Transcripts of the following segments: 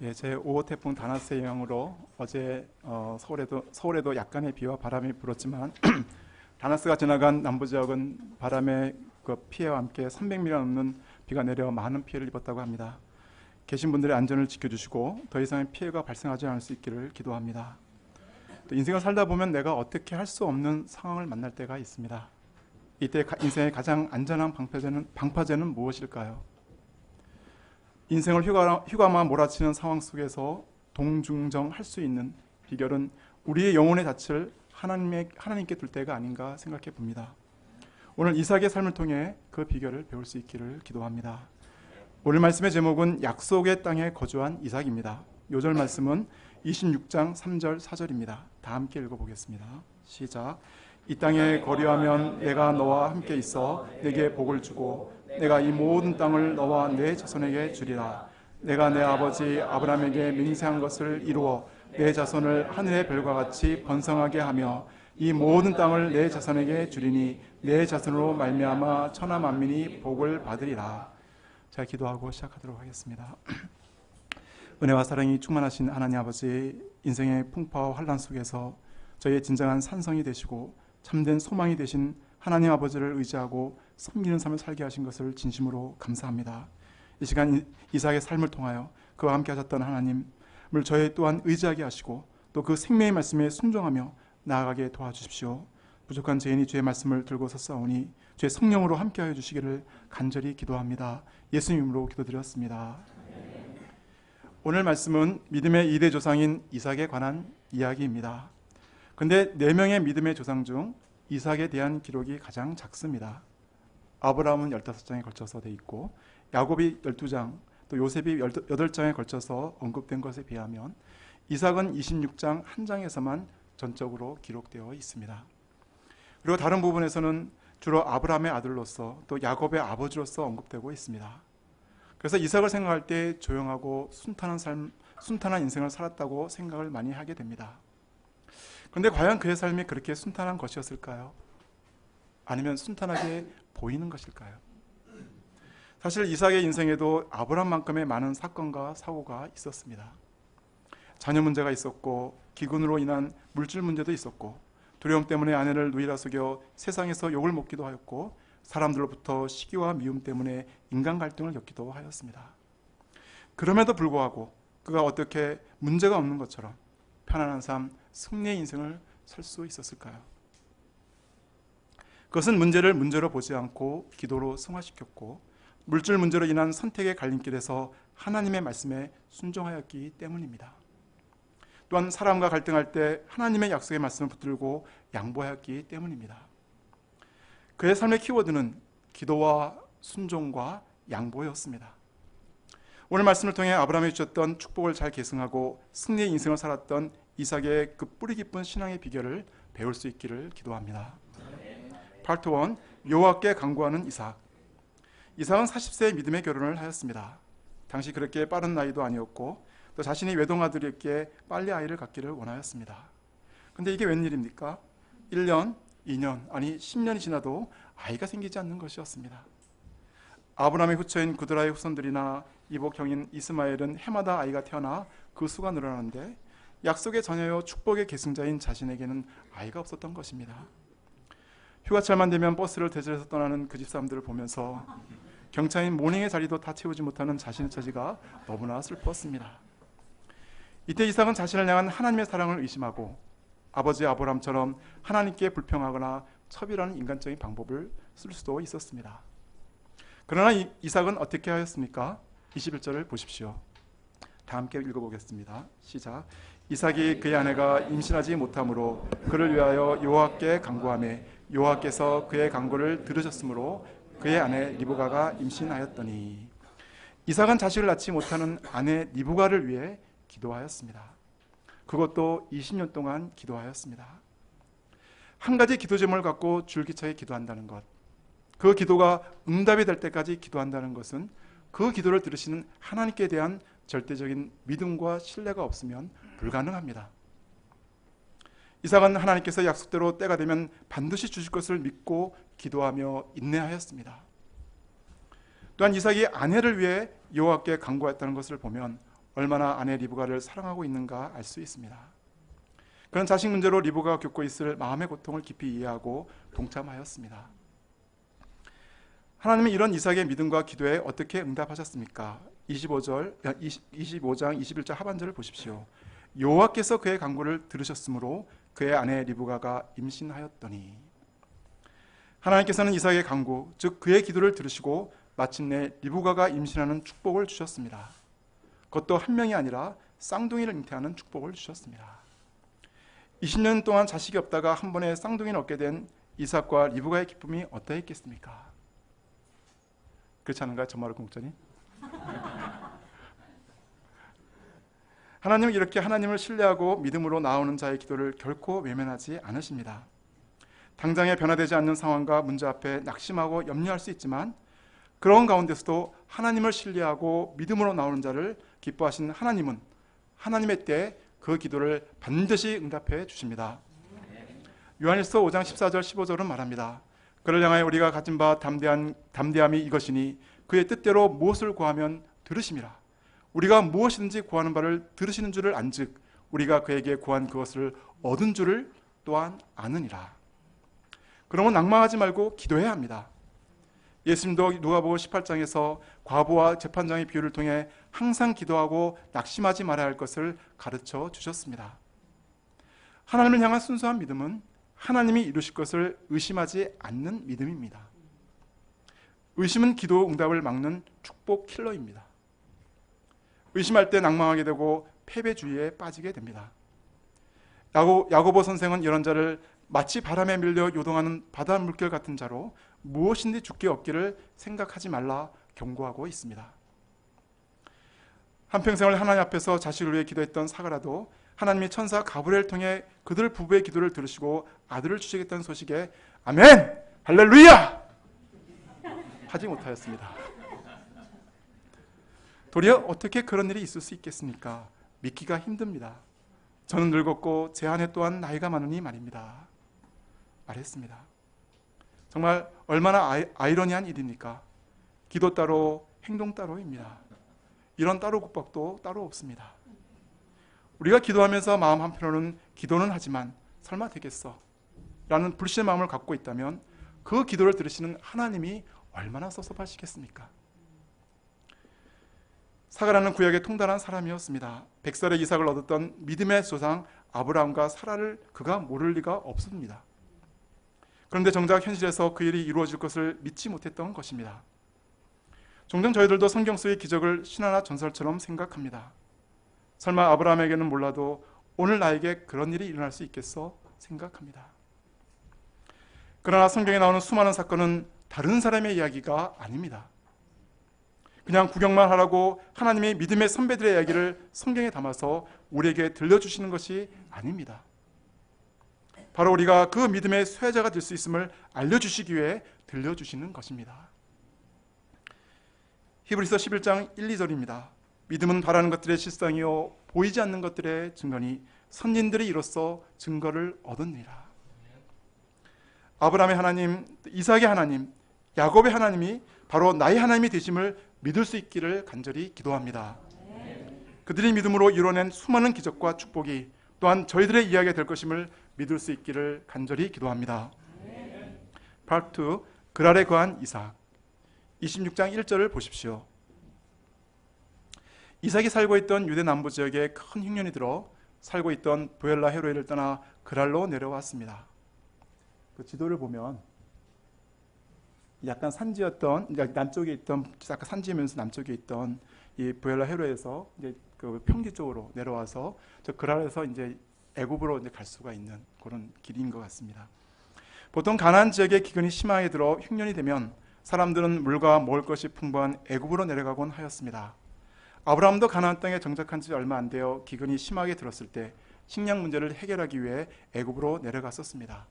예, 제5호 태풍 다나스의 영향으로 어제 서울에도 약간의 비와 바람이 불었지만 다나스가 지나간 남부 지역은 바람의 그 피해와 함께 300mm 넘는 비가 내려 많은 피해를 입었다고 합니다. 계신 분들의 안전을 지켜주시고 더 이상의 피해가 발생하지 않을 수 있기를 기도합니다. 또 인생을 살다 보면 내가 어떻게 할 수 없는 상황을 만날 때가 있습니다. 이때 인생의 가장 안전한 방파제는 무엇일까요? 인생을 휴가마 몰아치는 상황 속에서 동중정할 수 있는 비결은 우리의 영혼의 닻을 하나님께 둘 때가 아닌가 생각해 봅니다. 오늘 이삭의 삶을 통해 그 비결을 배울 수 있기를 기도합니다. 오늘 말씀의 제목은 약속의 땅에 거주한 이삭입니다. 요절 말씀은 26장 3절 4절입니다. 다 함께 읽어보겠습니다. 시작. 이 땅에 거류하면 내가 너와 함께 있어 내게 복을 주고 내가 이 모든 땅을 너와 내 자손에게 주리라. 내가 내 아버지 아브라함에게 맹세한 것을 이루어 내 자손을 하늘의 별과 같이 번성하게 하며 이 모든 땅을 내 자손에게 주리니 내 자손으로 말미암아 천하 만민이 복을 받으리라. 자, 기도하고 시작하도록 하겠습니다. 은혜와 사랑이 충만하신 하나님 아버지, 인생의 풍파와 환란 속에서 저희의 진정한 산성이 되시고 참된 소망이 되신 하나님 아버지를 의지하고 섬기는 삶을 살게 하신 것을 진심으로 감사합니다. 이 시간 이삭의 삶을 통하여 그와 함께 하셨던 하나님을 저희 또한 의지하게 하시고 또 그 생명의 말씀에 순종하며 나아가게 도와주십시오. 부족한 죄인이 주의 말씀을 들고 섰사오니 주의 성령으로 함께하여 주시기를 간절히 기도합니다. 예수님 이름으로 기도드렸습니다. 오늘 말씀은 믿음의 2대 조상인 이삭에 관한 이야기입니다. 근데 4명의 믿음의 조상 중 이삭에 대한 기록이 가장 작습니다. 아브라함은 15장에 걸쳐서 돼 있고 야곱이 12장, 또 요셉이 8장에 걸쳐서 언급된 것에 비하면 이삭은 26장 한 장에서만 전적으로 기록되어 있습니다. 그리고 다른 부분에서는 주로 아브라함의 아들로서 또 야곱의 아버지로서 언급되고 있습니다. 그래서 이삭을 생각할 때 조용하고 순탄한 인생을 살았다고 생각을 많이 하게 됩니다. 그런데 과연 그의 삶이 그렇게 순탄한 것이었을까요? 아니면 순탄하게 보이는 것일까요? 사실 이삭의 인생에도 아브라함만큼의 많은 사건과 사고가 있었습니다. 자녀 문제가 있었고 기근으로 인한 물질 문제도 있었고 두려움 때문에 아내를 누이라 속여 세상에서 욕을 먹기도 하였고 사람들로부터 시기와 미움 때문에 인간 갈등을 겪기도 하였습니다. 그럼에도 불구하고 그가 어떻게 문제가 없는 것처럼 편안한 삶, 승리의 인생을 살 수 있었을까요? 그것은 문제를 문제로 보지 않고 기도로 승화시켰고 물질 문제로 인한 선택의 갈림길에서 하나님의 말씀에 순종하였기 때문입니다. 또한 사람과 갈등할 때 하나님의 약속의 말씀을 붙들고 양보하였기 때문입니다. 그의 삶의 키워드는 기도와 순종과 양보였습니다. 오늘 말씀을 통해 아브라함이 주셨던 축복을 잘 계승하고 승리의 인생을 살았던 이삭의 그 뿌리 깊은 신앙의 비결을 배울 수 있기를 기도합니다. 파트 1, 여호와께 간구하는 이삭. 이삭은 40세에 믿음의 결혼을 하였습니다. 당시 그렇게 빠른 나이도 아니었고 또 자신이 외동아들에게 빨리 아이를 갖기를 원하였습니다. 그런데 이게 웬일입니까? 1년, 2년, 아니 10년이 지나도 아이가 생기지 않는 것이었습니다. 아브라함의 후처인 구드라의 후손들이나 이복 형인 이스마엘은 해마다 아이가 태어나 그 수가 늘어나는데 약속의 자녀요 축복의 계승자인 자신에게는 아이가 없었던 것입니다. 휴가철만 되면 버스를 대절해서 떠나는 그 집 사람들을 보면서 경차인 모닝의 자리도 다 채우지 못하는 자신의 처지가 너무나 슬펐습니다. 이때 이삭은 자신을 향한 하나님의 사랑을 의심하고 아버지 아브라함처럼 하나님께 불평하거나 첩이라는 인간적인 방법을 쓸 수도 있었습니다. 그러나 이삭은 어떻게 하였습니까? 21절을 보십시오. 다 함께 읽어보겠습니다. 시작. 이삭이 그의 아내가 임신하지 못하므로 그를 위하여 여호와께 간구하며 여호와께서 그의 간구를 들으셨으므로 그의 아내 리브가가 임신하였더니 이삭은 자식을 낳지 못하는 아내 리브가를 위해 기도하였습니다. 그것도 20년 동안 기도하였습니다. 한 가지 기도 제목을 갖고 줄기차게 기도한다는 것, 그 기도가 응답이 될 때까지 기도한다는 것은 그 기도를 들으시는 하나님께 대한 절대적인 믿음과 신뢰가 없으면 불가능합니다. 이삭은 하나님께서 약속대로 때가 되면 반드시 주실 것을 믿고 기도하며 인내하였습니다. 또한 이삭이 아내를 위해 여호와께 간구했다는 것을 보면 얼마나 아내 리브가를 사랑하고 있는가 알 수 있습니다. 그런 자식 문제로 리브가가 겪고 있을 마음의 고통을 깊이 이해하고 동참하였습니다. 하나님은 이런 이삭의 믿음과 기도에 어떻게 응답하셨습니까? 25장 21절 하반절을 보십시오. 여호와께서 그의 간구를 들으셨으므로 그의 아내 리브가가 임신하였더니. 하나님께서는 이삭의 간구, 즉 그의 기도를 들으시고 마침내 리브가가 임신하는 축복을 주셨습니다. 그것도 한 명이 아니라 쌍둥이를 잉태하는 축복을 주셨습니다. 20년 동안 자식이 없다가 한 번에 쌍둥이를 얻게 된 이삭과 리브가의 기쁨이 어떠했겠습니까? 그렇지 않은가요? 정말 공짜니? 하나님은 이렇게 하나님을 신뢰하고 믿음으로 나오는 자의 기도를 결코 외면하지 않으십니다. 당장에 변화되지 않는 상황과 문제 앞에 낙심하고 염려할 수 있지만 그런 가운데서도 하나님을 신뢰하고 믿음으로 나오는 자를 기뻐하신 하나님은 하나님의 때에 그 기도를 반드시 응답해 주십니다. 요한일서 5장 14절 15절은 말합니다. 그를 향하여 우리가 가진 바 담대함이 이것이니 그의 뜻대로 무엇을 구하면 들으심이라. 우리가 무엇이든지 구하는 바를 들으시는 줄을 안즉 우리가 그에게 구한 그것을 얻은 줄을 또한 아느니라. 그러면 낭망하지 말고 기도해야 합니다. 예수님도 누가복음 18장에서 과부와 재판장의 비유를 통해 항상 기도하고 낙심하지 말아야 할 것을 가르쳐 주셨습니다. 하나님을 향한 순수한 믿음은 하나님이 이루실 것을 의심하지 않는 믿음입니다. 의심은 기도 응답을 막는 축복 킬러입니다. 의심할 때 낭망하게 되고 패배주의에 빠지게 됩니다. 야고보 선생은 이런 자를 마치 바람에 밀려 요동하는 바다 물결 같은 자로 무엇인지 죽게 없기를 생각하지 말라 경고하고 있습니다. 한평생을 하나님 앞에서 자식을 위해 기도했던 사가라도 하나님이 천사 가브리엘을 통해 그들 부부의 기도를 들으시고 아들을 주시겠다는 소식에 아멘! 할렐루야! 하지 못하였습니다. 도리어 어떻게 그런 일이 있을 수 있겠습니까? 믿기가 힘듭니다. 저는 늙었고 제 아내 또한 나이가 많으니 말입니다. 말했습니다. 정말 얼마나 아이러니한 일입니까? 기도 따로 행동 따로입니다. 이런 따로 국밥도 따로 없습니다. 우리가 기도하면서 마음 한편으로는 기도는 하지만 설마 되겠어? 라는 불신의 마음을 갖고 있다면 그 기도를 들으시는 하나님이 얼마나 섭섭하시겠습니까? 사가라는 구약의 통달한 사람이었습니다. 100살의 이삭을 얻었던 믿음의 조상 아브라함과 사라를 그가 모를 리가 없습니다. 그런데 정작 현실에서 그 일이 이루어질 것을 믿지 못했던 것입니다. 종종 저희들도 성경 속의 기적을 신화나 전설처럼 생각합니다. 설마 아브라함에게는 몰라도 오늘 나에게 그런 일이 일어날 수 있겠어 생각합니다. 그러나 성경에 나오는 수많은 사건은 다른 사람의 이야기가 아닙니다. 그냥 구경만 하라고 하나님의 믿음의 선배들의 이야기를 성경에 담아서 우리에게 들려주시는 것이 아닙니다. 바로 우리가 그 믿음의 수혜자가 될 수 있음을 알려주시기 위해 들려주시는 것입니다. 히브리서 11장 1, 2절입니다. 믿음은 바라는 것들의 실상이요 보이지 않는 것들의 증거니 선진들이 이로써 증거를 얻었느니라. 아브라함의 하나님, 이삭의 하나님, 야곱의 하나님이 바로 나의 하나님이 되심을 믿을 수 있기를 간절히 기도합니다. 그들이 믿음으로 이뤄낸 수많은 기적과 축복이 또한 저희들의 이야기가 될 것임을 믿을 수 있기를 간절히 기도합니다. Part 2, 그랄에 거한 이삭. 26장 1절을 보십시오. 이삭이 살고 있던 유대 남부 지역에 큰 흉년이 들어 살고 있던 부엘라 헤로이를 떠나 그랄로 내려왔습니다. 그 지도를 보면 약간 산지였던 남쪽에 있던 약간 산지면서 남쪽에 있던 이 부엘라 헤로에서 이제 그 평지 쪽으로 내려와서 저 그랄에서 이제 애굽으로 이제 갈 수가 있는 그런 길인 것 같습니다. 보통 가나안 지역에 기근이 심하게 들어 흉년이 되면 사람들은 물과 먹을 것이 풍부한 애굽으로 내려가곤 하였습니다. 아브라함도 가나안 땅에 정착한 지 얼마 안 되어 기근이 심하게 들었을 때 식량 문제를 해결하기 위해 애굽으로 내려갔었습니다.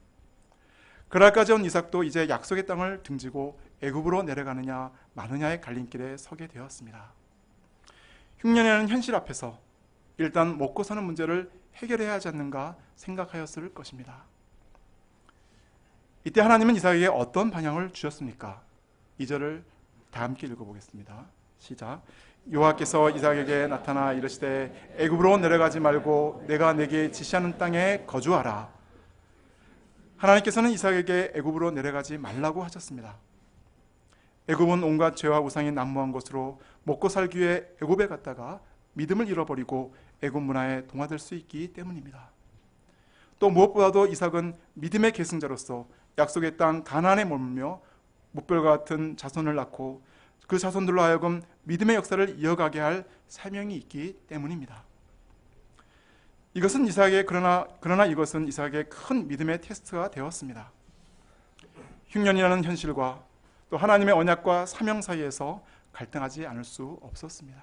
그날까지 온 이삭도 이제 약속의 땅을 등지고 애굽으로 내려가느냐 마느냐의 갈림길에 서게 되었습니다. 흉년이라는 현실 앞에서 일단 먹고 사는 문제를 해결해야 하지 않는가 생각하였을 것입니다. 이때 하나님은 이삭에게 어떤 방향을 주셨습니까? 2절을 다 함께 읽어보겠습니다. 시작. 여호와께서 이삭에게 나타나 이르시되 애굽으로 내려가지 말고 내가 내게 지시하는 땅에 거주하라. 하나님께서는 이삭에게 애굽으로 내려가지 말라고 하셨습니다. 애굽은 온갖 죄와 우상이 난무한 곳으로 먹고 살기 위해 애굽에 갔다가 믿음을 잃어버리고 애굽 문화에 동화될 수 있기 때문입니다. 또 무엇보다도 이삭은 믿음의 계승자로서 약속의 땅 가나안에 머물며 무별과 같은 자손을 낳고 그 자손들로 하여금 믿음의 역사를 이어가게 할 사명이 있기 때문입니다. 이것은 이삭의 그러나 이것은 이삭의 큰 믿음의 테스트가 되었습니다. 흉년이라는 현실과 또 하나님의 언약과 사명 사이에서 갈등하지 않을 수 없었습니다.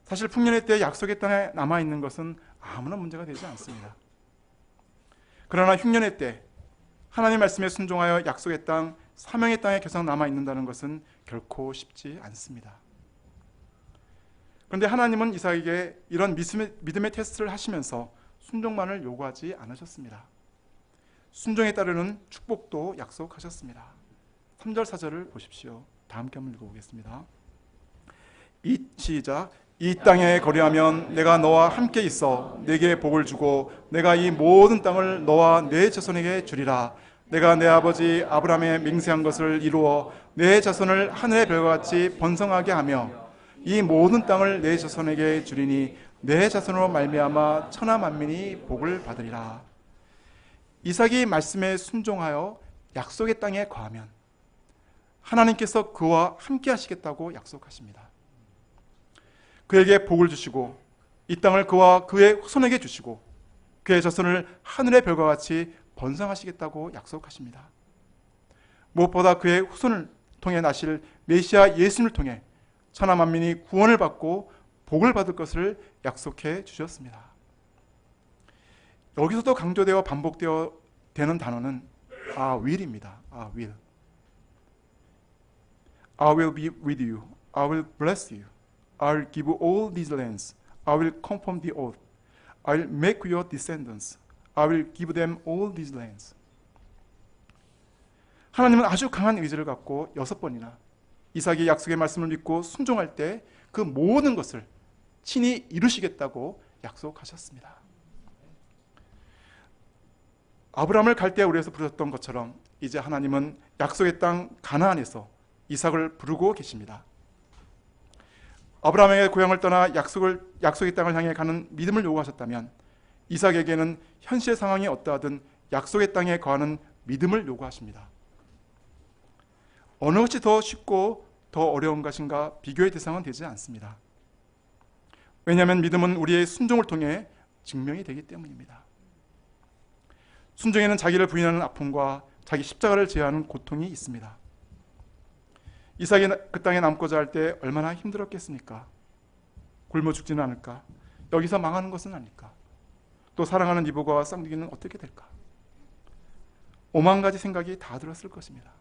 사실 풍년의 때 약속의 땅에 남아있는 것은 아무런 문제가 되지 않습니다. 그러나 흉년의 때 하나님 말씀에 순종하여 약속의 땅, 사명의 땅에 계속 남아있는다는 것은 결코 쉽지 않습니다. 그런데 하나님은 이삭에게 이런 믿음의 테스트를 하시면서 순종만을 요구하지 않으셨습니다. 순종에 따르는 축복도 약속하셨습니다. 3절 4절을 보십시오. 다 함께 한번 읽어보겠습니다. 시작. 이 땅에 거류하면 내가 너와 함께 있어 내게 복을 주고 내가 이 모든 땅을 너와 내 자손에게 주리라. 내가 내 아버지 아브라함의 맹세한 것을 이루어 내 자손을 하늘의 별과 같이 번성하게 하며 이 모든 땅을 내 자손에게 주리니 내 자손으로 말미암아 천하 만민이 복을 받으리라. 이삭이 말씀에 순종하여 약속의 땅에 거하면 하나님께서 그와 함께 하시겠다고 약속하십니다. 그에게 복을 주시고 이 땅을 그와 그의 후손에게 주시고 그의 자손을 하늘의 별과 같이 번성하시겠다고 약속하십니다. 무엇보다 그의 후손을 통해 나실 메시아 예수님을 통해 천하 만민이 구원을 받고 복을 받을 것을 약속해 주셨습니다. 여기서도 강조되어 반복되어 되는 단어는 will입니다. will. I will be with you. I will bless you. I will give all these lands. I will confirm the oath. I will make your descendants. I will give them all these lands. 하나님은 아주 강한 의지를 갖고 6번이나 이삭의 약속의 말씀을 믿고 순종할 때 그 모든 것을 친히 이루시겠다고 약속하셨습니다. 아브라함을 갈대아우르에서 부르셨던 것처럼 이제 하나님은 약속의 땅 가나안에서 이삭을 부르고 계십니다. 아브라함의 고향을 떠나 약속의 땅을 향해 가는 믿음을 요구하셨다면 이삭에게는 현실의 상황이 어떠하든 약속의 땅에 거하는 믿음을 요구하십니다. 어느 것이 더 쉽고 더 어려운 것인가 비교의 대상은 되지 않습니다. 왜냐하면 믿음은 우리의 순종을 통해 증명이 되기 때문입니다. 순종에는 자기를 부인하는 아픔과 자기 십자가를 제어하는 고통이 있습니다. 이삭이 그 땅에 남고자 할 때 얼마나 힘들었겠습니까? 굶어 죽지는 않을까? 여기서 망하는 것은 아닐까? 또 사랑하는 이브과 쌍둥이는 어떻게 될까? 5만 가지 생각이 다 들었을 것입니다.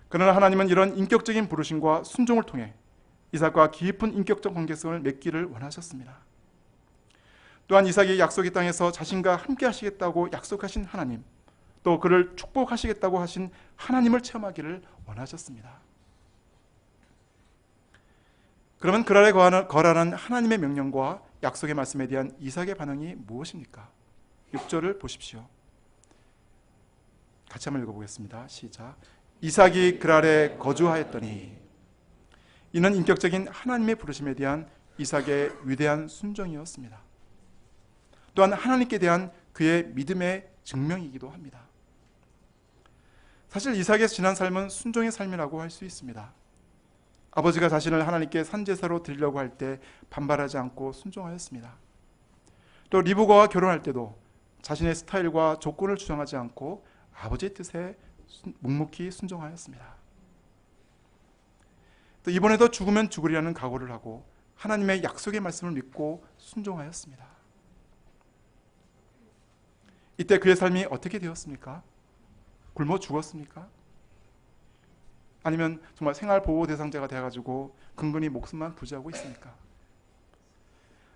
그러나 하나님은 이런 인격적인 부르심과 순종을 통해 이삭과 깊은 인격적 관계성을 맺기를 원하셨습니다. 또한 이삭이 약속의 땅에서 자신과 함께 하시겠다고 약속하신 하나님, 또 그를 축복하시겠다고 하신 하나님을 체험하기를 원하셨습니다. 그러면 그날에 거하라는 하나님의 명령과 약속의 말씀에 대한 이삭의 반응이 무엇입니까? 6절을 보십시오. 같이 한번 읽어보겠습니다. 시작. 이삭이 그랄에 거주하였더니, 이는 인격적인 하나님의 부르심에 대한 이삭의 위대한 순종이었습니다. 또한 하나님께 대한 그의 믿음의 증명이기도 합니다. 사실 이삭의 지난 삶은 순종의 삶이라고 할 수 있습니다. 아버지가 자신을 하나님께 산제사로 드리려고 할 때 반발하지 않고 순종하였습니다. 또 리브가와 결혼할 때도 자신의 스타일과 조건을 주장하지 않고 아버지의 뜻에 묵묵히 순종하였습니다. 또 이번에도 죽으면 죽으리라는 각오를 하고 하나님의 약속의 말씀을 믿고 순종하였습니다. 이때 그의 삶이 어떻게 되었습니까? 굶어 죽었습니까? 아니면 정말 생활보호 대상자가 되어가지고 근근히 목숨만 부지하고 있습니까?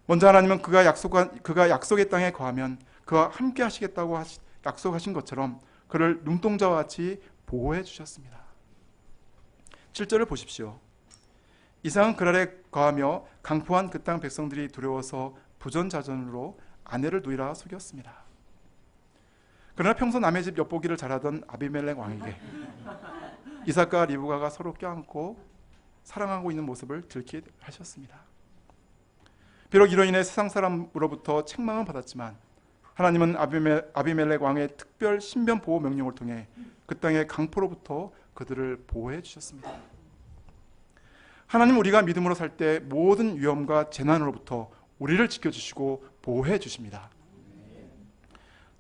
먼저 하나님은 그가 약속의 땅에 거하면 그와 함께 하시겠다고 약속하신 것처럼 그를 눈동자와 같이 보호해 주셨습니다. 7절을 보십시오. 이상은 그랄에 거하며 강포한 그 땅 백성들이 두려워서 부전자전으로 아내를 누이라 속였습니다. 그러나 평소 남의 집 엿보기를 잘하던 아비멜렉 왕에게 이삭과 리브가가 서로 껴안고 사랑하고 있는 모습을 들키하셨습니다. 비록 이로 인해 세상 사람으로부터 책망은 받았지만 하나님은 아비멜렉 왕의 특별 신변 보호 명령을 통해 그 땅의 강포로부터 그들을 보호해 주셨습니다. 하나님, 우리가 믿음으로 살 때 모든 위험과 재난으로부터 우리를 지켜주시고 보호해 주십니다.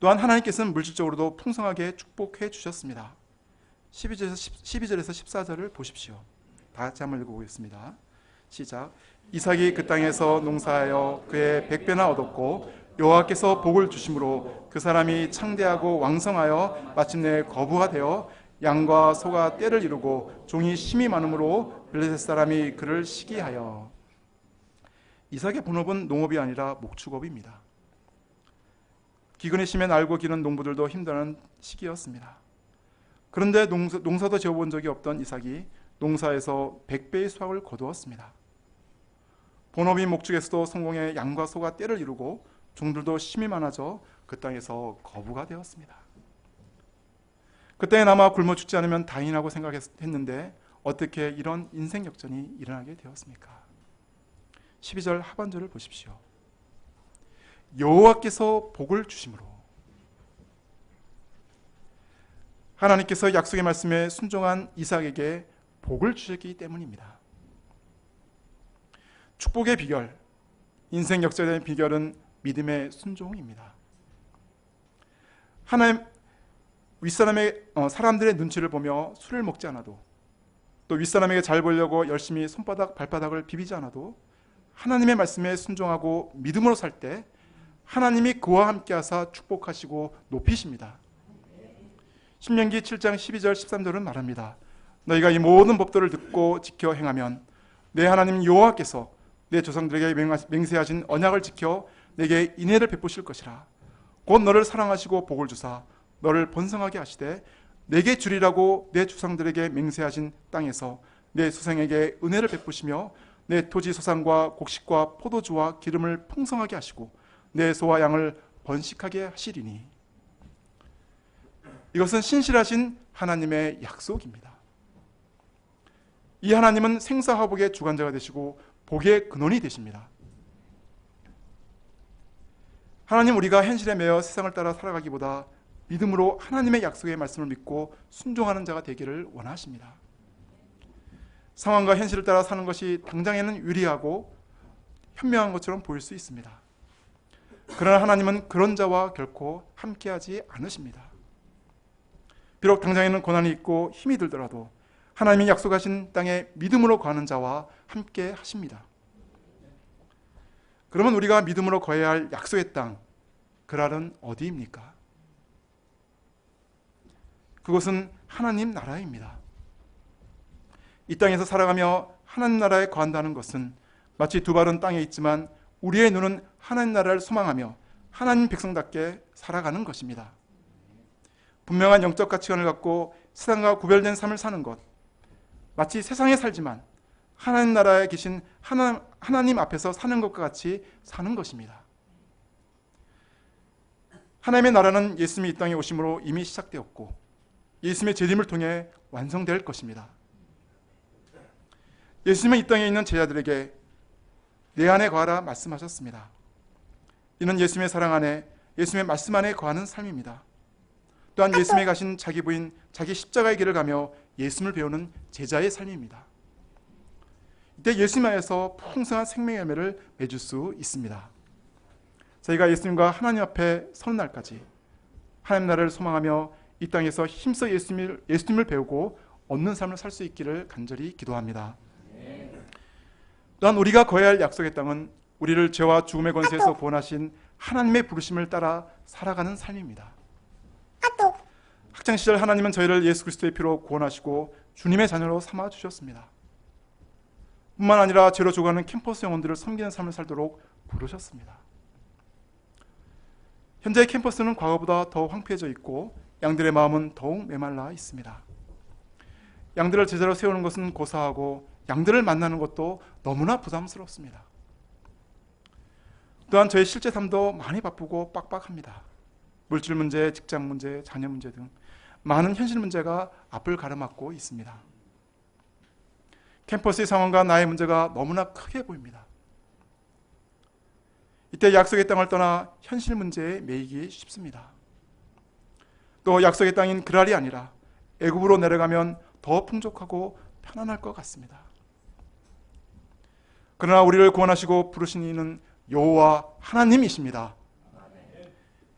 또한 하나님께서는 물질적으로도 풍성하게 축복해 주셨습니다. 12절에서 14절을 보십시오. 다 같이 한번 읽어보겠습니다. 시작. 이삭이 그 땅에서 농사하여 그의 100배나 얻었고 여호와께서 복을 주심으로 그 사람이 창대하고 왕성하여 마침내 거부가 되어 양과 소가 떼를 이루고 종이 심이 많으므로 블레셋 사람이 그를 시기하여. 이삭의 본업은 농업이 아니라 목축업입니다. 기근이 심해 날고 기는 농부들도 힘드는 시기였습니다. 그런데 농사도 지어본 적이 없던 이삭이 농사에서 100배의 수확을 거두었습니다. 본업인 목축에서도 성공해 양과 소가 떼를 이루고 종들도 심이 많아져 그 땅에서 거부가 되었습니다. 그 땅에 남아 굶어 죽지 않으면 다행이라고 생각했는데 어떻게 이런 인생 역전이 일어나게 되었습니까? 12절 하반절을 보십시오. 여호와께서 복을 주심으로. 하나님께서 약속의 말씀에 순종한 이삭에게 복을 주셨기 때문입니다. 축복의 비결, 인생 역전의 비결은 믿음의 순종입니다. 하나님, 윗사람의 사람들의 눈치를 보며 술을 먹지 않아도, 또 윗사람에게 잘 보이려고 열심히 발바닥을 비비지 않아도 하나님의 말씀에 순종하고 믿음으로 살 때 하나님이 그와 함께 하사 축복하시고 높이십니다. 신명기 7장 12절 13절은 말합니다. 너희가 이 모든 법도를 듣고 지켜 행하면 내 하나님 여호와께서 내 조상들에게 맹세하신 언약을 지켜 내게 인애를 베푸실 것이라. 곧 너를 사랑하시고 복을 주사 너를 번성하게 하시되 내게 주리라고 내 조상들에게 맹세하신 땅에서 내 수생에게 은혜를 베푸시며 내 토지 소산과 곡식과 포도주와 기름을 풍성하게 하시고 내 소와 양을 번식하게 하시리니. 이것은 신실하신 하나님의 약속입니다. 이 하나님은 생사화복의 주관자가 되시고 복의 근원이 되십니다. 하나님, 우리가 현실에 매여 세상을 따라 살아가기보다 믿음으로 하나님의 약속의 말씀을 믿고 순종하는 자가 되기를 원하십니다. 상황과 현실을 따라 사는 것이 당장에는 유리하고 현명한 것처럼 보일 수 있습니다. 그러나 하나님은 그런 자와 결코 함께하지 않으십니다. 비록 당장에는 고난이 있고 힘이 들더라도 하나님이 약속하신 땅에 믿음으로 거하는 자와 함께 하십니다. 그러면 우리가 믿음으로 거해야 할 약속의 땅, 그랄은 어디입니까? 그것은 하나님 나라입니다. 이 땅에서 살아가며 하나님 나라에 거한다는 것은 마치 두 발은 땅에 있지만 우리의 눈은 하나님 나라를 소망하며 하나님 백성답게 살아가는 것입니다. 분명한 영적 가치관을 갖고 세상과 구별된 삶을 사는 것, 마치 세상에 살지만 하나님 나라에 계신 하나님 앞에서 사는 것과 같이 사는 것입니다. 하나님의 나라는 예수님이 이 땅에 오심으로 이미 시작되었고 예수님의 재림을 통해 완성될 것입니다. 예수님은 이 땅에 있는 제자들에게 내 안에 거하라 말씀하셨습니다. 이는 예수님의 사랑 안에, 예수님의 말씀 안에 거하는 삶입니다. 또한 예수님이 가신 자기 부인, 자기 십자가의 길을 가며 예수님을 배우는 제자의 삶입니다. 이때 예수님 안에서 풍성한 생명의 열매를 맺을 수 있습니다. 저희가 예수님과 하나님 앞에 서는 날까지 하나님 나라를 소망하며 이 땅에서 힘써 예수님을 배우고 얻는 삶을 살 수 있기를 간절히 기도합니다. 또한 우리가 거해야 할 약속의 땅은 우리를 죄와 죽음의 권세에서 구원하신 하나님의 부르심을 따라 살아가는 삶입니다. 학창시절 하나님은 저희를 예수 그리스도의 피로 구원하시고 주님의 자녀로 삼아주셨습니다. 뿐만 아니라 죄로 죽어가는 캠퍼스 영혼들을 섬기는 삶을 살도록 부르셨습니다. 현재 캠퍼스는 과거보다 더 황폐해져 있고 양들의 마음은 더욱 메말라 있습니다. 양들을 제자로 세우는 것은 고사하고 양들을 만나는 것도 너무나 부담스럽습니다. 또한 저의 실제 삶도 많이 바쁘고 빡빡합니다. 물질 문제, 직장 문제, 자녀 문제 등 많은 현실 문제가 앞을 가로막고 있습니다. 캠퍼스의 상황과 나의 문제가 너무나 크게 보입니다. 이때 약속의 땅을 떠나 현실 문제에 매이기 쉽습니다. 또 약속의 땅인 그랄이 아니라 애굽으로 내려가면 더 풍족하고 편안할 것 같습니다. 그러나 우리를 구원하시고 부르신 이는 여호와 하나님이십니다.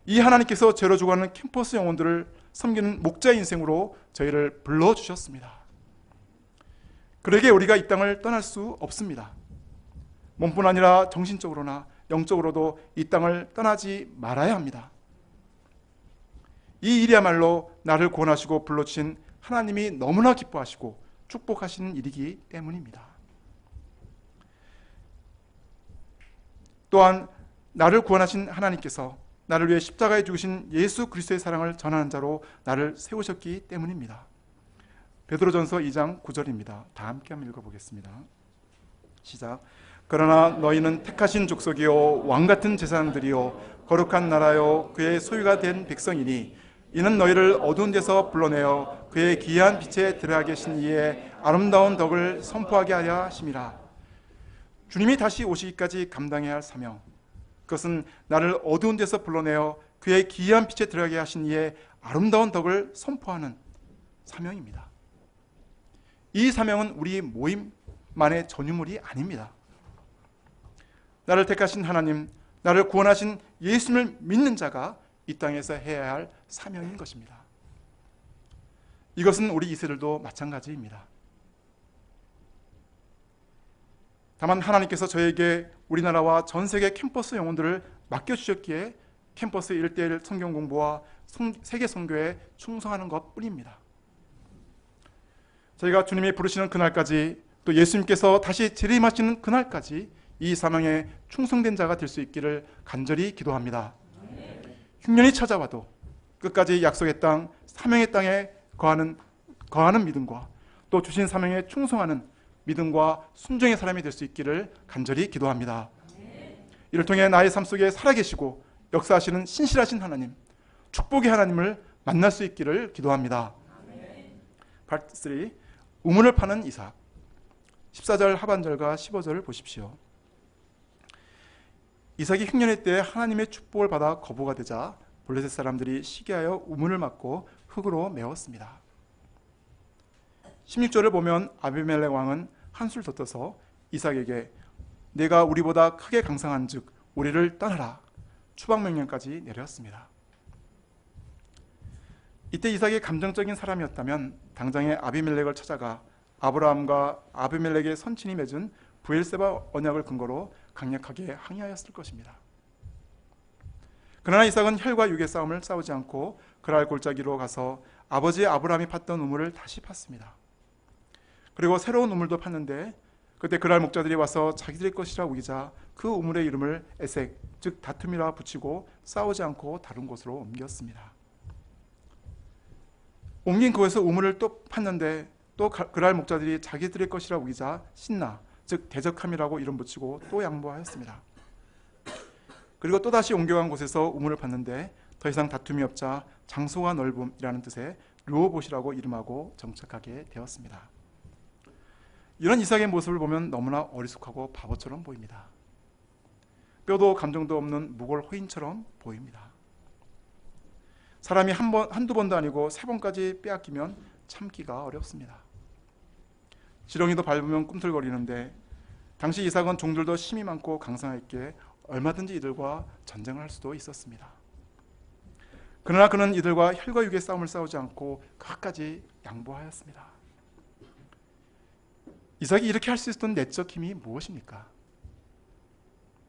이 하나님께서 죄로 죽어가는 캠퍼스 영혼들을 섬기는 목자 인생으로 저희를 불러주셨습니다. 그러기에 우리가 이 땅을 떠날 수 없습니다. 몸뿐 아니라 정신적으로나 영적으로도 이 땅을 떠나지 말아야 합니다. 이 일이야말로 나를 구원하시고 불러주신 하나님이 너무나 기뻐하시고 축복하시는 일이기 때문입니다. 또한 나를 구원하신 하나님께서 나를 위해 십자가에 죽으신 예수 그리스도의 사랑을 전하는 자로 나를 세우셨기 때문입니다. 베드로전서 2장 9절입니다. 다 함께 한번 읽어보겠습니다. 시작. 그러나 너희는 택하신 족속이요 왕같은 제사장들이요 거룩한 나라요 그의 소유가 된 백성이니 이는 너희를 어두운 데서 불러내어 그의 기이한 빛에 들어가게 하신 이의 아름다운 덕을 선포하게 하려 하심이라. 주님이 다시 오시기까지 감당해야 할 사명, 그것은 나를 어두운 데서 불러내어 그의 기이한 빛에 들어가게 하신 이의 아름다운 덕을 선포하는 사명입니다. 이 사명은 우리 모임만의 전유물이 아닙니다. 나를 택하신 하나님, 나를 구원하신 예수님을 믿는 자가 이 땅에서 해야 할 사명인 것입니다. 이것은 우리 이세들도 마찬가지입니다. 다만 하나님께서 저에게 우리나라와 전 세계 캠퍼스 영혼들을 맡겨주셨기에 캠퍼스 1:1 성경 공부와 세계 선교에 충성하는 것뿐입니다. 저희가 주님이 부르시는 그날까지, 또 예수님께서 다시 재림하시는 그날까지 이 사명에 충성된 자가 될 수 있기를 간절히 기도합니다. 흉년이 찾아와도 끝까지 약속의 땅, 사명의 땅에 거하는 믿음과 또 주신 사명에 충성하는 믿음과 순종의 사람이 될 수 있기를 간절히 기도합니다. 이를 통해 나의 삶 속에 살아계시고 역사하시는 신실하신 하나님, 축복의 하나님을 만날 수 있기를 기도합니다. 파트 3, 우물을 파는 이삭. 14절 하반절과 15절을 보십시오. 이삭이 흉년의 때에 하나님의 축복을 받아 거부가 되자 블레셋 사람들이 시기하여 우물을 막고 흙으로 메웠습니다. 16절을 보면 아비멜렉 왕은 한술 더 떠서 이삭에게 내가 우리보다 크게 강성한 즉 우리를 떠나라 추방 명령까지 내렸습니다. 이때 이삭이 감정적인 사람이었다면 당장에 아비멜렉을 찾아가 아브라함과 아비멜렉의 선친이 맺은 브엘세바 언약을 근거로 강력하게 항의하였을 것입니다. 그러나 이삭은 혈과 육의 싸움을 싸우지 않고 그랄 골짜기로 가서 아버지 아브라함이 팠던 우물을 다시 팠습니다. 그리고 새로운 우물도 팠는데 그때 그랄 목자들이 와서 자기들의 것이라 우기자 그 우물의 이름을 에색, 즉 다툼이라 붙이고 싸우지 않고 다른 곳으로 옮겼습니다. 옮긴 그곳에서 우물을 또 팠는데 또 그랄 목자들이 자기들의 것이라 우기자 신나, 즉 대적함이라고 이름 붙이고 또 양보하였습니다. 그리고 또다시 옮겨간 곳에서 우물을 팠는데 더 이상 다툼이 없자 장소가 넓음이라는 뜻의 르호봇이라고 이름하고 정착하게 되었습니다. 이런 이삭의 모습을 보면 너무나 어리숙하고 바보처럼 보입니다. 뼈도 감정도 없는 무골 호인처럼 보입니다. 사람이 한두 번도 아니고 3번까지 빼앗기면 참기가 어렵습니다. 지렁이도 밟으면 꿈틀거리는데 당시 이삭은 종들도 힘이 많고 강성했기에 얼마든지 이들과 전쟁을 할 수도 있었습니다. 그러나 그는 이들과 혈과 육의 싸움을 싸우지 않고 끝까지 양보하였습니다. 이삭이 이렇게 할 수 있었던 내적 힘이 무엇입니까?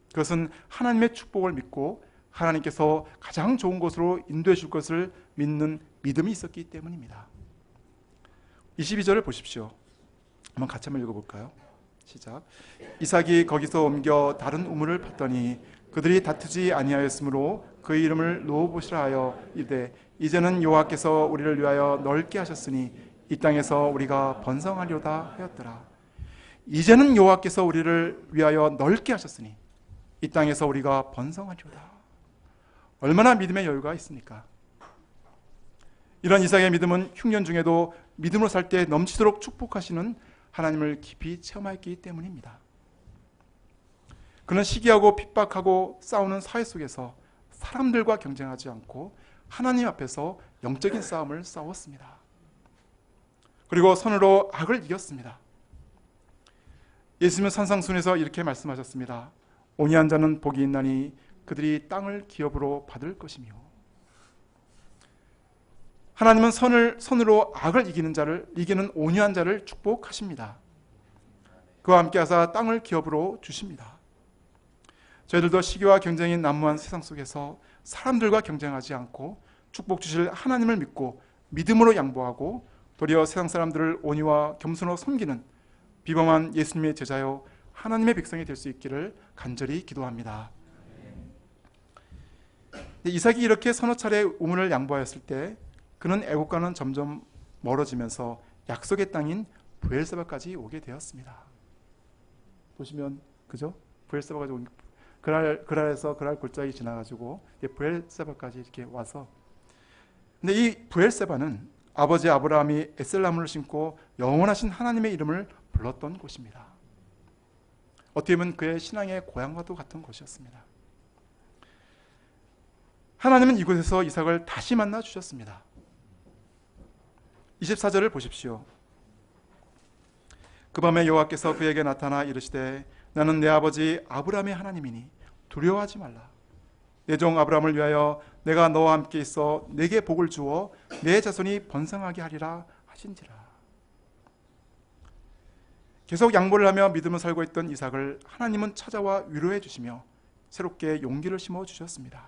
그것은 하나님의 축복을 믿고 하나님께서 가장 좋은 곳으로 인도해 줄 것을 믿는 믿음이 있었기 때문입니다. 22절을 보십시오. 한번 같이 한번 읽어볼까요? 시작. 이삭이 거기서 옮겨 다른 우물을 팠더니 그들이 다투지 아니하였으므로 그의 이름을 르호봇이라 하여 이르되 이제는 여호와께서 우리를 위하여 넓게 하셨으니 이 땅에서 우리가 번성하려다 하였더라. 이제는 여호와께서 우리를 위하여 넓게 하셨으니 이 땅에서 우리가 번성하리로다. 얼마나 믿음의 여유가 있습니까? 이런 이삭의 믿음은 흉년 중에도 믿음으로 살 때 넘치도록 축복하시는 하나님을 깊이 체험했기 때문입니다. 그는 시기하고 핍박하고 싸우는 사회 속에서 사람들과 경쟁하지 않고 하나님 앞에서 영적인 싸움을 싸웠습니다. 그리고 손으로 악을 이겼습니다. 예수님은 산상순에서 이렇게 말씀하셨습니다. 온유한 자는 복이 있나니 그들이 땅을 기업으로 받을 것이며. 하나님은 손으로 악을 이기는 온유한 자를 축복하십니다. 그와 함께 하사 땅을 기업으로 주십니다. 저희들도 시기와 경쟁이 난무한 세상 속에서 사람들과 경쟁하지 않고 축복 주실 하나님을 믿고 믿음으로 양보하고 도리어 세상 사람들을 온유와 겸손으로 섬기는 비범한 예수님의 제자요 하나님의 백성이 될 수 있기를 간절히 기도합니다. 이삭이 이렇게 서너 차례 우물을 양보하였을 때 그는 애국과는 점점 멀어지면서 약속의 땅인 브엘세바까지 오게 되었습니다. 보시면 그죠? 브엘세바까지 온 그랄에서 그랄 골짜기 지나가지고 브엘세바까지 이렇게 와서, 근데 이 브엘세바는 아버지 아브라함이 에셀나무를 심고 영원하신 하나님의 이름을 불렀던 곳입니다. 어떻게 보면 그의 신앙의 고향과도 같은 곳이었습니다. 하나님은 이곳에서 이삭을 다시 만나 주셨습니다. 24절을 보십시오. 그 밤에 여호와께서 그에게 나타나 이르시되 나는 내 아버지 아브라함의 하나님이니 두려워하지 말라. 내 종 아브라함을 위하여 내가 너와 함께 있어 내게 복을 주어 내 자손이 번성하게 하리라 하신지라. 계속 양보를 하며 믿음을 살고 있던 이삭을 하나님은 찾아와 위로해 주시며 새롭게 용기를 심어 주셨습니다.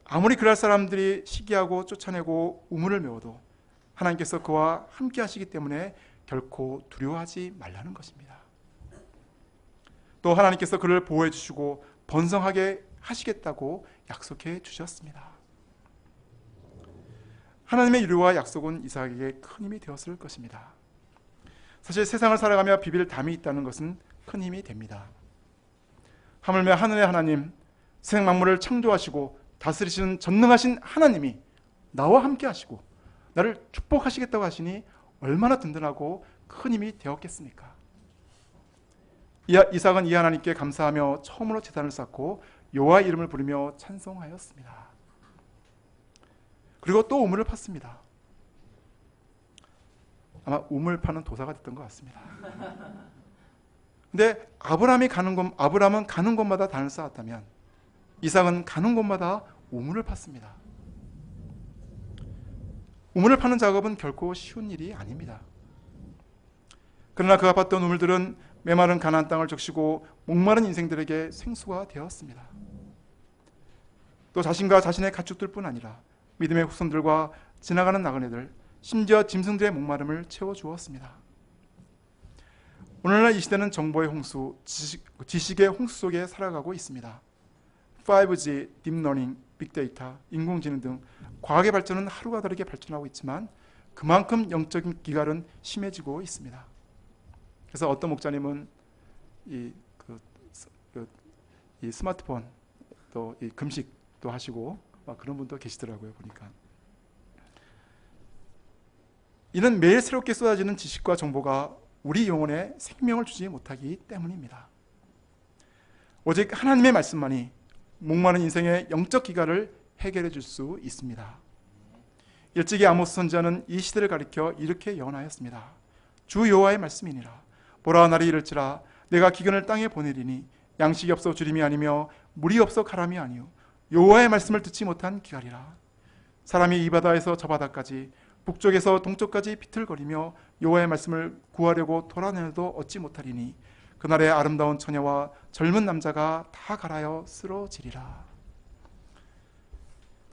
아무리 그랄 사람들이 시기하고 쫓아내고 우물을 메워도 하나님께서 그와 함께 하시기 때문에 결코 두려워하지 말라는 것입니다. 또 하나님께서 그를 보호해 주시고 번성하게 하시겠다고 약속해 주셨습니다. 하나님의 위로와 약속은 이삭에게 큰 힘이 되었을 것입니다. 사실 세상을 살아가며 비빌 담이 있다는 것은 큰 힘이 됩니다. 하물며 하늘의 하나님, 세상 만물을 창조하시고 다스리시는 전능하신 하나님이 나와 함께 하시고 나를 축복하시겠다고 하시니 얼마나 든든하고 큰 힘이 되었겠습니까? 이삭은 이 하나님께 감사하며 처음으로 제단을 쌓고 여호와의 이름을 부르며 찬송하였습니다. 그리고 또 우물을 팠습니다. 아마 우물 파는 도사가 됐던 것 같습니다. 근데 아브라함은 가는 곳마다 단을 쌓았다면 이삭은 가는 곳마다 우물을 팠습니다. 우물을 파는 작업은 결코 쉬운 일이 아닙니다. 그러나 그가 팠던 우물들은 메마른 가나안 땅을 적시고 목마른 인생들에게 생수가 되었습니다. 또 자신과 자신의 가축들뿐 아니라 믿음의 후손들과 지나가는 나그네들, 심지어 짐승들의 목마름을 채워주었습니다. 오늘날 이 시대는 정보의 홍수, 지식의 홍수 속에 살아가고 있습니다. 5G, 딥러닝, 빅데이터, 인공지능 등 과학의 발전은 하루가 다르게 발전하고 있지만 그만큼 영적인 기갈은 심해지고 있습니다. 그래서 어떤 목사님은 이 스마트폰 또 이 금식도 하시고 그런 분도 계시더라고요. 보니까 이는 매일 새롭게 쏟아지는 지식과 정보가 우리 영혼에 생명을 주지 못하기 때문입니다. 오직 하나님의 말씀만이 목마른 인생의 영적 기갈을 해결해 줄 수 있습니다. 일찍이 아모스 선지자는 이 시대를 가리켜 이렇게 예언하였습니다. 주 여호와의 말씀이니라. 보라, 날이 이를지라 내가 기근을 땅에 보내리니 양식이 없어 주림이 아니며 물이 없어 가람이 아니요 여호와의 말씀을 듣지 못한 기갈이라. 사람이 이 바다에서 저 바다까지 북쪽에서 동쪽까지 비틀거리며 여호와의 말씀을 구하려고 돌아내도 얻지 못하리니 그날의 아름다운 처녀와 젊은 남자가 다 갈아여 쓰러지리라.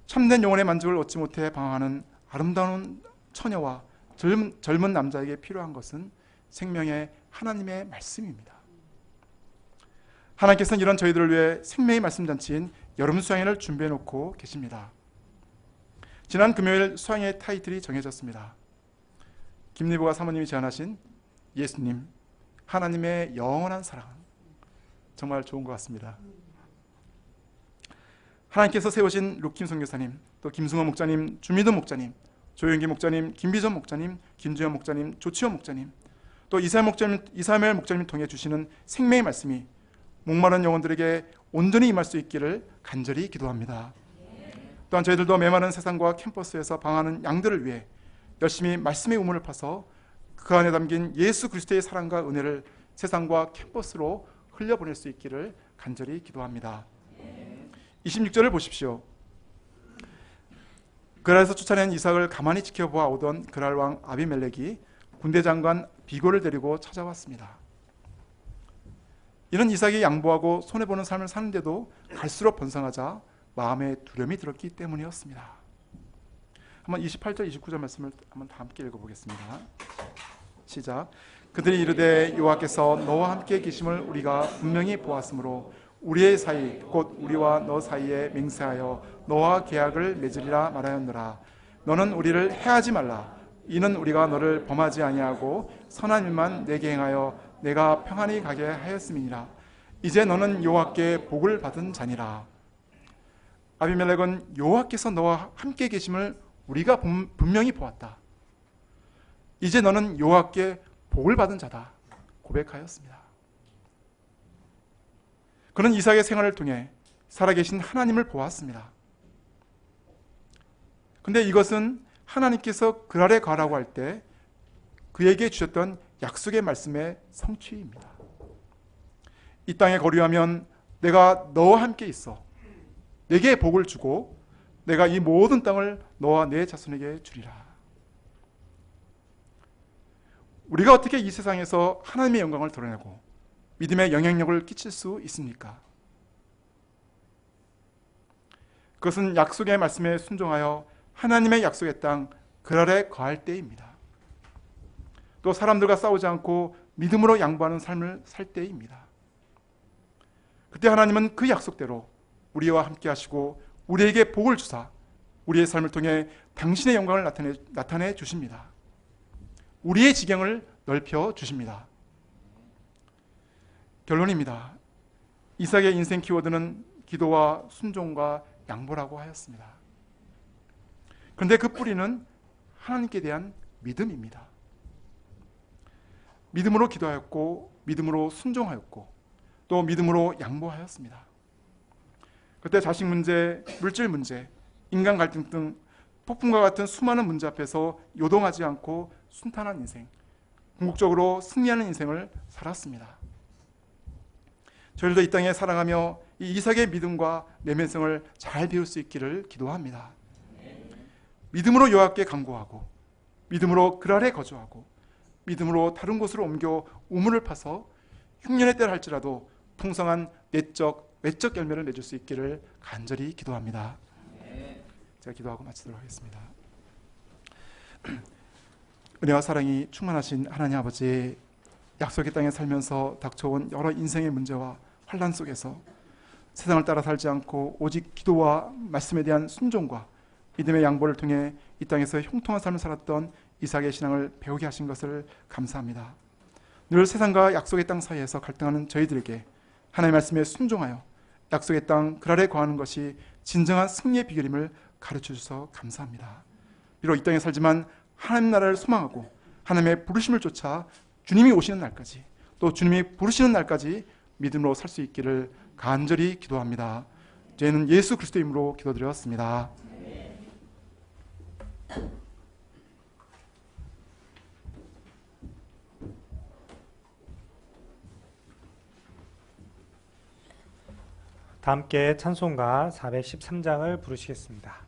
참된 영혼의 만족을 얻지 못해 방황하는 아름다운 처녀와 젊은 남자에게 필요한 것은 생명의 하나님의 말씀입니다. 하나님께서는 이런 저희들을 위해 생명의 말씀 잔치인 여름 수양회를 준비해 놓고 계십니다. 지난 금요일 수양회 타이틀이 정해졌습니다. 김리보가 사모님이 제안하신 예수님, 하나님의 영원한 사랑, 정말 좋은 것 같습니다. 하나님께서 세우신 룩킴 선교사님, 또 김승호 목사님, 주미돈 목사님, 조영기 목사님, 김비전 목사님, 김주현 목사님, 조치원 목사님, 또 이사멜 목사님을 통해 주시는 생명의 말씀이 목마른 영혼들에게 온전히 임할 수 있기를 간절히 기도합니다. 또한 저희들도 메마른 세상과 캠퍼스에서 방황하는 양들을 위해 열심히 말씀의 우물을 파서 그 안에 담긴 예수 그리스도의 사랑과 은혜를 세상과 캠퍼스로 흘려보낼 수 있기를 간절히 기도합니다. 26절을 보십시오. 그랄에서 쫓아낸 이삭을 가만히 지켜보아 오던 그랄 왕 아비멜렉이 군대 장관 비골을 데리고 찾아왔습니다. 이는 이삭이 양보하고 손해보는 삶을 사는데도 갈수록 번성하자 마음에 두려움이 들었기 때문이었습니다. 한번 28절 29절 말씀을 한번 다 함께 읽어보겠습니다. 시작. 그들이 이르되 여호와께서 너와 함께 계심을 우리가 분명히 보았으므로 우리의 사이 곧 우리와 너 사이에 맹세하여 너와 계약을 맺으리라 말하였노라. 너는 우리를 해하지 말라. 이는 우리가 너를 범하지 아니하고 선한 일만 내게 행하여 내가 평안히 가게 하였음이니라. 이제 너는 여호와께 복을 받은 자니라. 아비멜렉은 여호와께서 너와 함께 계심을 우리가 분명히 보았다. 이제 너는 여호와께 복을 받은 자다 고백하였습니다. 그는 이삭의 생활을 통해 살아계신 하나님을 보았습니다. 근데 이것은 하나님께서 그랄에 가라고 할 때 그에게 주셨던 약속의 말씀의 성취입니다. 이 땅에 거류하면 내가 너와 함께 있어 내게 복을 주고 내가 이 모든 땅을 너와 내 자손에게 주리라. 우리가 어떻게 이 세상에서 하나님의 영광을 드러내고 믿음의 영향력을 끼칠 수 있습니까? 그것은 약속의 말씀에 순종하여 하나님의 약속의 땅 그랄에 거할 때입니다. 또 사람들과 싸우지 않고 믿음으로 양보하는 삶을 살 때입니다. 그때 하나님은 그 약속대로 우리와 함께 하시고 우리에게 복을 주사 우리의 삶을 통해 당신의 영광을 나타내 주십니다. 우리의 지경을 넓혀 주십니다. 결론입니다. 이삭의 인생 키워드는 기도와 순종과 양보라고 하였습니다. 그런데 그 뿌리는 하나님께 대한 믿음입니다. 믿음으로 기도하였고 믿음으로 순종하였고 또 믿음으로 양보하였습니다. 그때 자식 문제, 물질 문제, 인간 갈등 등 폭풍과 같은 수많은 문제 앞에서 요동하지 않고 순탄한 인생, 궁극적으로 승리하는 인생을 살았습니다. 저희들도 이 땅에 살아가며 이 이삭의 믿음과 내면성을 잘 배울 수 있기를 기도합니다. 믿음으로 여호와께 간구하고 믿음으로 그랄에 거주하고 믿음으로 다른 곳으로 옮겨 우물을 파서 흉년의 때를 할지라도 풍성한 내적, 외적 열매를 내줄 수 있기를 간절히 기도합니다. 제가 기도하고 마치도록 하겠습니다. 은혜와 사랑이 충만하신 하나님 아버지, 약속의 땅에 살면서 닥쳐온 여러 인생의 문제와 환난 속에서 세상을 따라 살지 않고 오직 기도와 말씀에 대한 순종과 믿음의 양보를 통해 이 땅에서 형통한 삶을 살았던 이삭의 신앙을 배우게 하신 것을 감사합니다. 늘 세상과 약속의 땅 사이에서 갈등하는 저희들에게 하나님의 말씀에 순종하여 약속의 땅 그랄에 거하는 것이 진정한 승리의 비결임을 가르쳐 주셔서 감사합니다. 비록 이 땅에 살지만 하나님 나라를 소망하고 하나님의 부르심을 쫓아 주님이 오시는 날까지 또 주님이 부르시는 날까지 믿음으로 살 수 있기를 간절히 기도합니다. 저희는 예수 그리스도 이름으로 기도드렸습니다. 다 함께 찬송가 413장을 부르시겠습니다.